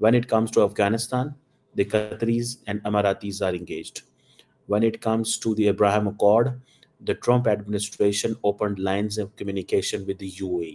When it comes to Afghanistan, the Qataris and Emiratis are engaged. When it comes to the Abraham Accord, the Trump administration opened lines of communication with the UAE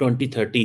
2030,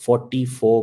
$44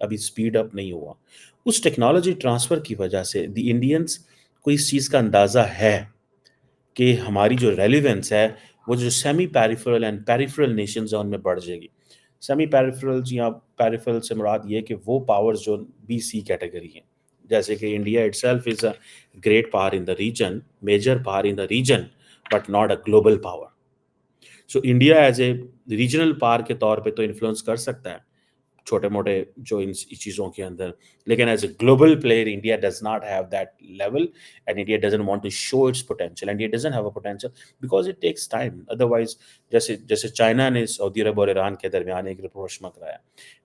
ابھی speed up نہیں ہوا. اس technology transfer کی وجہ سے دی Indians کو اس چیز کا اندازہ ہے کہ ہماری جو ریلیونس ہے وہ جو semi peripheral and peripheral nations ہیں ان میں بڑھ جائے گی. سیمی پیریفرل یا پیریفرل سے مراد یہ کہ وہ پاورز جو بی سی کیٹیگری ہیں، جیسے کہ India itself is a great power in the region, major power in the region but not a global power. So India is a regional power کے طور پہ تو انفلوئنس کر سکتا ہے چھوٹے موٹے جو ان چیزوں کے اندر، لیکن as a global player India does not have that level and India doesn't want to show its potential and it doesn't have a potential because it takes time. Otherwise جیسے چائنا نے سعودی عرب اور ایران کے درمیان ایک رپروشمہ کرایا،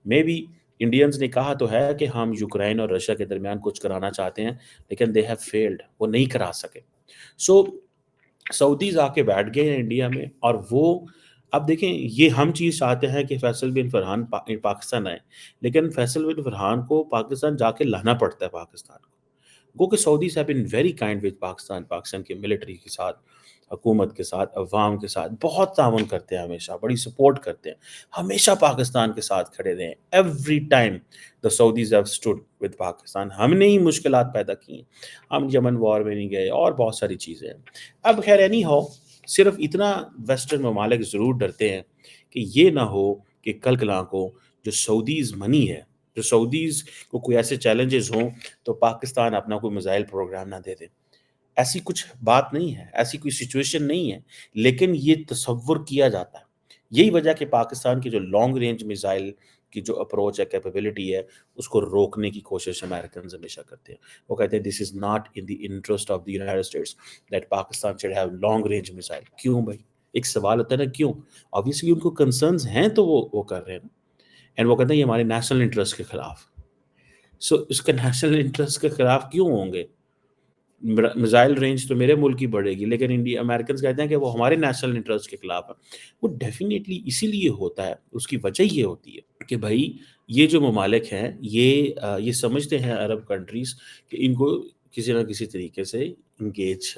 مے بی انڈینز نے کہا تو ہے کہ ہم یوکرین اور رشیا کے درمیان کچھ کرانا چاہتے ہیں لیکن دے ہیو فیلڈ، وہ نہیں کرا سکے. سو سعودیز آ کے بیٹھ گئے ہیں انڈیا میں، اور وہ اب دیکھیں یہ ہم چیز چاہتے ہیں کہ فیصل بن فرحان پاکستان آئے، لیکن فیصل بن فرحان کو پاکستان جا کے لانا پڑتا ہے پاکستان کو. گو کہ Saudis have been very kind with Pakistan کی ملٹری کے ساتھ، حکومت کے ساتھ، عوام کے ساتھ بہت تعاون کرتے ہیں، ہمیشہ بڑی سپورٹ کرتے ہیں، ہمیشہ پاکستان کے ساتھ کھڑے رہے ہیں. Every time the Saudis have stood with Pakistan. ہم نے ہی مشکلات پیدا کی ہیں، ہم یمن وار میں نہیں گئے اور بہت ساری چیزیں ہیں. اب خیر اینی ہو، صرف اتنا ویسٹرن ممالک ضرور ڈرتے ہیں کہ یہ نہ ہو کہ کل کلاں کو جو سعودیز منی ہے، جو سعودیز کو کوئی ایسے چیلنجز ہوں تو پاکستان اپنا کوئی میزائل پروگرام نہ دے دے. ایسی کچھ بات نہیں ہے، ایسی کوئی سچویشن نہیں ہے، لیکن یہ تصور کیا جاتا ہے. یہی وجہ کہ پاکستان کی جو لانگ رینج میزائل کی جو اپروچ ہے، کیپیبلٹی ہے، اس کو روکنے کی کوشش امریکنز ہمیشہ کرتے ہیں. وہ کہتے ہیں this is not in the interest of the United States that Pakistan should have long range missile. کیوں بھائی؟ ایک سوال ہوتا ہے نا، کیوں؟ آبویسلی ان کو کنسرنز ہیں تو وہ کر رہے ہیں نا. اینڈ وہ کہتے ہیں یہ ہمارے نیشنل انٹرسٹ کے خلاف. سو اس کے نیشنل انٹرسٹ کے خلاف کیوں ہوں گے؟ میزائل رینج تو میرے ملک کی بڑھے گی، لیکن انڈیا امریکنز کہتے ہیں کہ وہ ہمارے نیشنل انٹرسٹ کے خلاف ہے. وہ ڈیفینیٹلی اسی لیے ہوتا ہے، اس کی وجہ یہ ہوتی ہے کہ بھائی یہ جو ممالک ہیں یہ سمجھتے ہیں عرب کنٹریز کہ ان کو کسی نہ کسی طریقے سے انگیج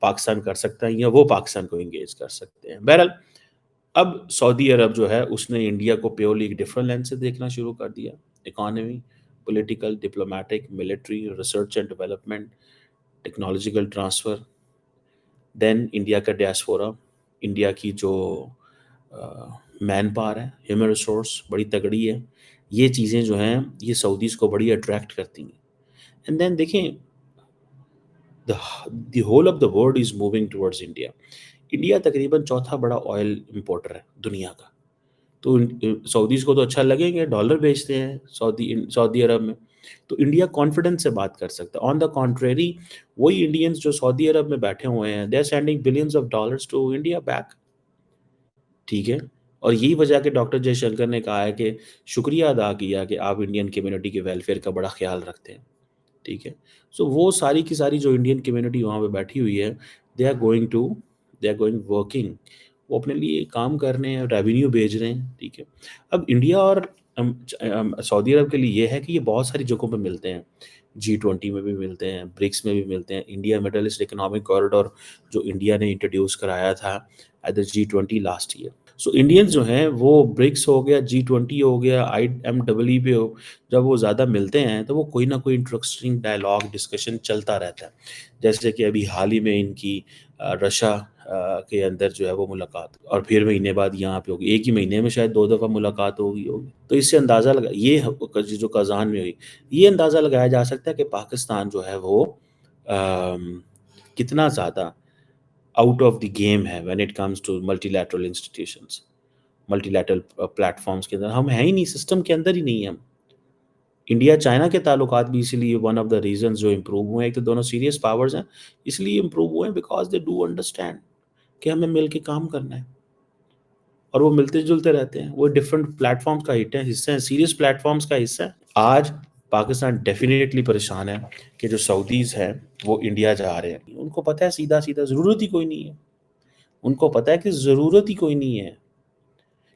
پاکستان کر سکتا ہے، یا وہ پاکستان کو انگیج کر سکتے ہیں. بہرحال اب سعودی عرب جو ہے اس نے انڈیا کو پیورلی ایک ڈفرنٹ لینس سے دیکھنا شروع کر دیا. Economy, political, diplomatic, military, research and development, technological transfer, then India کا ڈیاسپورا، انڈیا کی جو مین پاور ہے، ہیومن ریسورس بڑی تگڑی ہے. یہ چیزیں جو ہیں یہ سعودیز کو بڑی اٹریکٹ کرتی ہیں. اینڈ دین دیکھیں the whole of the world is moving towards India. India تقریباً چوتھا بڑا آئل امپورٹر ہے دنیا کا. تو سعودیز کو تو اچھا لگیں گے، ڈالر بیچتے ہیں سعودی عرب میں، تو انڈیا کانفیڈنس سے بات کر سکتا ہے. آن دا کانٹریری وہی انڈینز جو سعودی عرب میں بیٹھے ہوئے ہیں، they are sending billions of dollars to India back. ٹھیک ہے، اور یہی وجہ کہ ڈاکٹر جے شنکر نے کہا ہے کہ شکریہ ادا کیا کہ آپ انڈین کمیونٹی کے ویلفیئر کا بڑا خیال رکھتے ہیں. ٹھیک ہے، سو وہ ساری کی ساری جو انڈین کمیونٹی وہاں پہ بیٹھی ہوئی ہے، دے آر گوئنگ ورکنگ. وہ اپنے لیے کام کر رہے ہیں، ریونیو بھیج رہے ہیں. ٹھیک ہے، اب انڈیا اور سعودی عرب کے لیے یہ ہے کہ یہ بہت ساری جگہوں پہ ملتے ہیں. G20 میں بھی ملتے ہیں، برکس میں بھی ملتے ہیں. India Middle East economic corridor جو انڈیا نے انٹروڈیوس کرایا تھا at the G20 last year. So Indians جو ہیں وہ برکس ہو گیا، G20 ہو گیا، IMEE پہ ہو، جب وہ زیادہ ملتے ہیں تو وہ کوئی نہ کوئی انٹرسٹنگ ڈائلاگ ڈسکشن چلتا رہتا ہے. جیسے کہ ابھی حال ہی میں ان کی رشا کے اندر جو ہے وہ ملاقات، اور پھر مہینے بعد یہاں پہ ہوگی. ایک ہی مہینے میں شاید 2 دفعہ ملاقات ہوگی. تو اس سے اندازہ لگا یہ جو کازان میں ہوئی، یہ اندازہ لگایا جا سکتا ہے کہ پاکستان جو ہے وہ کتنا زیادہ آؤٹ آف دی گیم ہے when it comes to multilateral institutions, multilateral platforms کے اندر. ہم ہیں ہی نہیں، سسٹم کے اندر ہی نہیں ہیں ہم. انڈیا چائنا کے تعلقات بھی اسی لیے ون آف دا ریزنز جو امپروو ہوئے ہیں، ایک تو دونوں سیریس پاورز ہیں، اس لیے امپروو ہوئے ہیں بیکاز دے ڈو انڈرسٹینڈ کہ ہمیں مل کے کام کرنا ہے. اور وہ ملتے جلتے رہتے ہیں، وہ ڈفرینٹ پلیٹ فارمس کا حصہ ہیں، سیریس پلیٹ فارمس کا حصہ ہے. آج پاکستان ڈیفینیٹلی پریشان ہے کہ جو سعودیز ہیں وہ انڈیا جا رہے ہیں. ان کو پتہ ہے سیدھا ضرورت ہی کوئی نہیں ہے. ان کو پتہ ہے کہ ضرورت ہی کوئی نہیں ہے،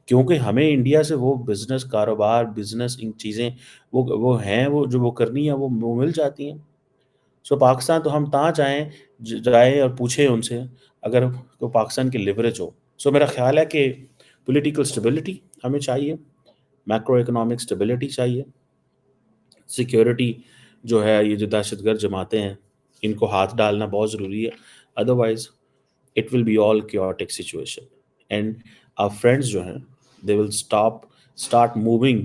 کیونکہ ہمیں انڈیا سے وہ بزنس، کاروبار، بزنس، ان چیزیں وہ ہیں، وہ جو وہ کرنی ہے وہ مل جاتی ہیں. سو پاکستان تو ہم تاں جائیں اور پوچھیں ان سے اگر تو پاکستان کی لیوریج ہو. سو میرا خیال ہے کہ پولیٹیکل اسٹیبلٹی ہمیں چاہیے. میکرو اکنامک اسٹیبلٹی چاہیے، سیکیورٹی جو ہے، یہ جو دہشت گرد جماعتیں ہیں ان کو ہاتھ ڈالنا بہت ضروری ہے، otherwise it will be all chaotic situation and our friends جو ہیں they will start moving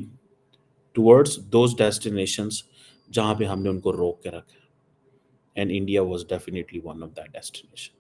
towards those destinations جہاں پہ ہم نے ان کو روک کے رکھا ہے، and India was definitely one of that destination.